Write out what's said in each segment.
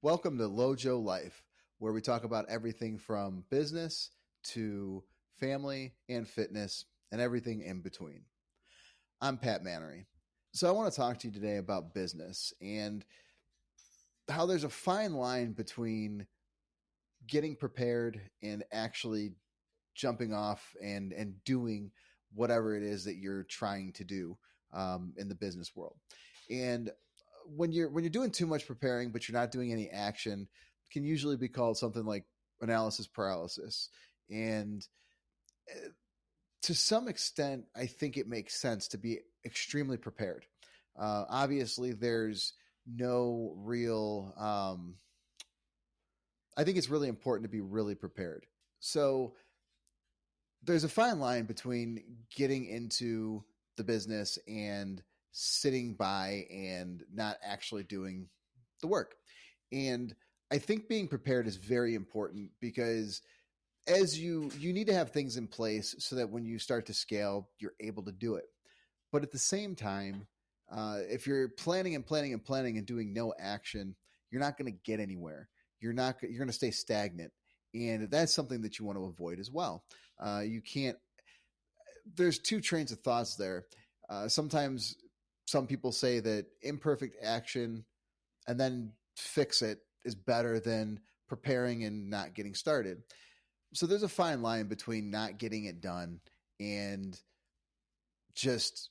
Welcome to LoJoLife, where we talk about everything from business to family and fitness and everything in between. I'm Pat Mannery. So I want to talk to you today about business and how there's a fine line between getting prepared and actually jumping off and doing whatever it is that you're trying to do in the business world. And when you're doing too much preparing, but you're not doing any action, it can usually be called something like analysis paralysis. And to some extent, I think it makes sense to be extremely prepared. Obviously, there's no real. I think it's really important to be really prepared. So there's a fine line between getting into the business and sitting by and not actually doing the work. And I think being prepared is very important because as you need to have things in place so that when you start to scale, you're able to do it. But at the same time, if you're planning and planning and planning and doing no action, you're not going to get anywhere. You're going to stay stagnant. And that's something that you want to avoid as well. You can't, there's two trains of thoughts there. Sometimes some people say that imperfect action and then fix it is better than preparing and not getting started. So there's a fine line between not getting it done and just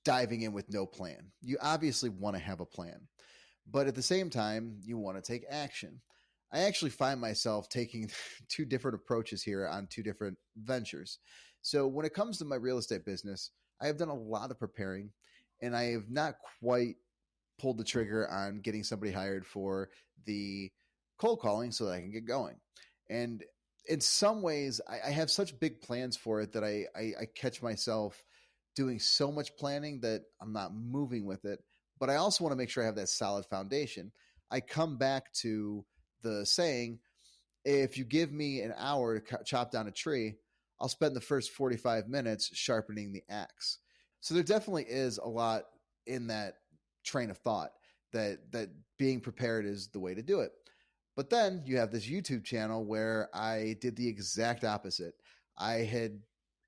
diving in with no plan. You obviously want to have a plan, but at the same time, you want to take action. I actually find myself taking two different approaches here on two different ventures. So when it comes to my real estate business, I have done a lot of preparing and I have not quite pulled the trigger on getting somebody hired for the cold calling so that I can get going. And in some ways, I have such big plans for it that I catch myself doing so much planning that I'm not moving with it. But I also want to make sure I have that solid foundation. I come back to the saying, if you give me an hour to chop down a tree, I'll spend the first 45 minutes sharpening the axe. So there definitely is a lot in that train of thought that being prepared is the way to do it. But then you have this YouTube channel where I did the exact opposite. I had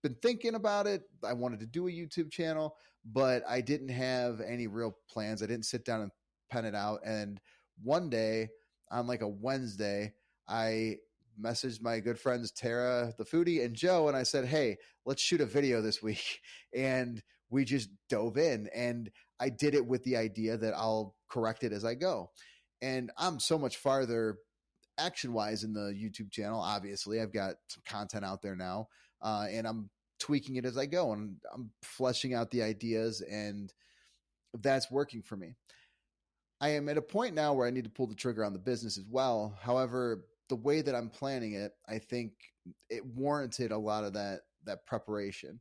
been thinking about it. I wanted to do a YouTube channel, but I didn't have any real plans. I didn't sit down and pen it out. And one day on like a Wednesday, I messaged my good friends Tara the foodie and Joe, and I said, hey, let's shoot a video this week. And we just dove in, and I did it with the idea that I'll correct it as I go. And I'm so much farther action wise in the YouTube channel. Obviously, I've got some content out there now, and I'm tweaking it as I go, and I'm fleshing out the ideas, and that's working for me. I am at a point now where I need to pull the trigger on the business as well. However, the way that I'm planning it, I think it warranted a lot of that preparation.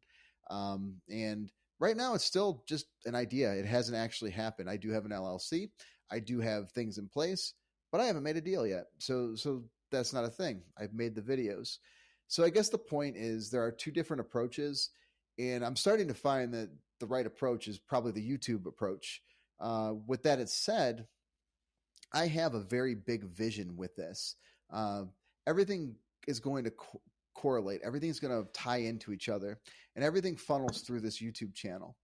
And right now, it's still just an idea. It hasn't actually happened. I do have an LLC. I do have things in place, but I haven't made a deal yet. So that's not a thing. I've made the videos. So I guess the point is there are two different approaches, and I'm starting to find that the right approach is probably the YouTube approach. With that said, I have a very big vision with this. Everything is going to correlate. Everything's going to tie into each other, and everything funnels through this YouTube channel.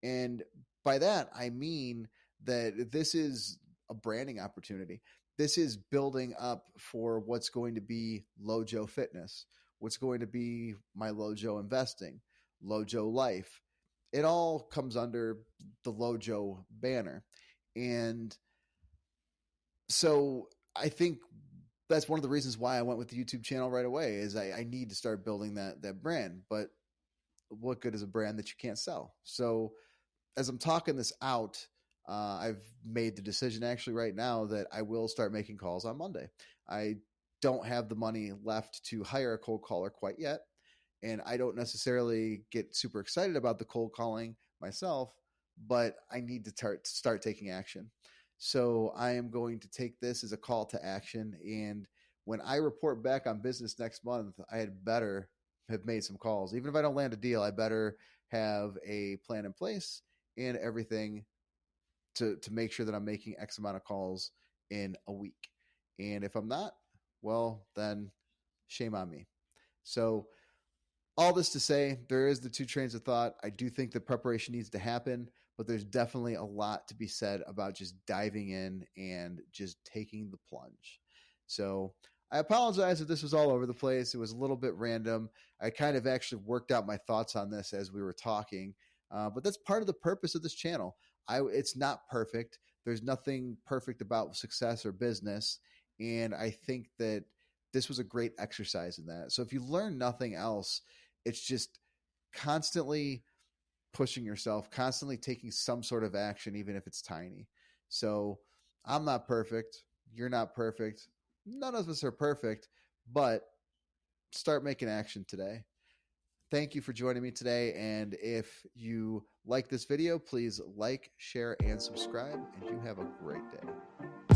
And by that, I mean that this is a branding opportunity. This is building up for what's going to be LoJo Fitness, what's going to be my LoJo Investing, LoJoLife. It all comes under the LoJo banner. And so I think that's one of the reasons why I went with the YouTube channel right away is I need to start building that brand. But what good is a brand that you can't sell? So as I'm talking this out, I've made the decision actually right now that I will start making calls on Monday. I don't have the money left to hire a cold caller quite yet. And I don't necessarily get super excited about the cold calling myself, but I need to start taking action. So I am going to take this as a call to action. And when I report back on business next month, I had better have made some calls. Even if I don't land a deal, I better have a plan in place and everything to make sure that I'm making X amount of calls in a week. And if I'm not, well, then shame on me. So, all this to say, there is the two trains of thought. I do think that preparation needs to happen, but there's definitely a lot to be said about just diving in and just taking the plunge. So I apologize if this was all over the place. It was a little bit random. I kind of actually worked out my thoughts on this as we were talking, but that's part of the purpose of this channel. It's not perfect. There's nothing perfect about success or business, and I think that this was a great exercise in that. So if you learn nothing else, it's just constantly pushing yourself, constantly taking some sort of action, even if it's tiny. So I'm not perfect. You're not perfect. None of us are perfect, but start making action today. Thank you for joining me today. And if you like this video, please like, share, and subscribe. And you have a great day.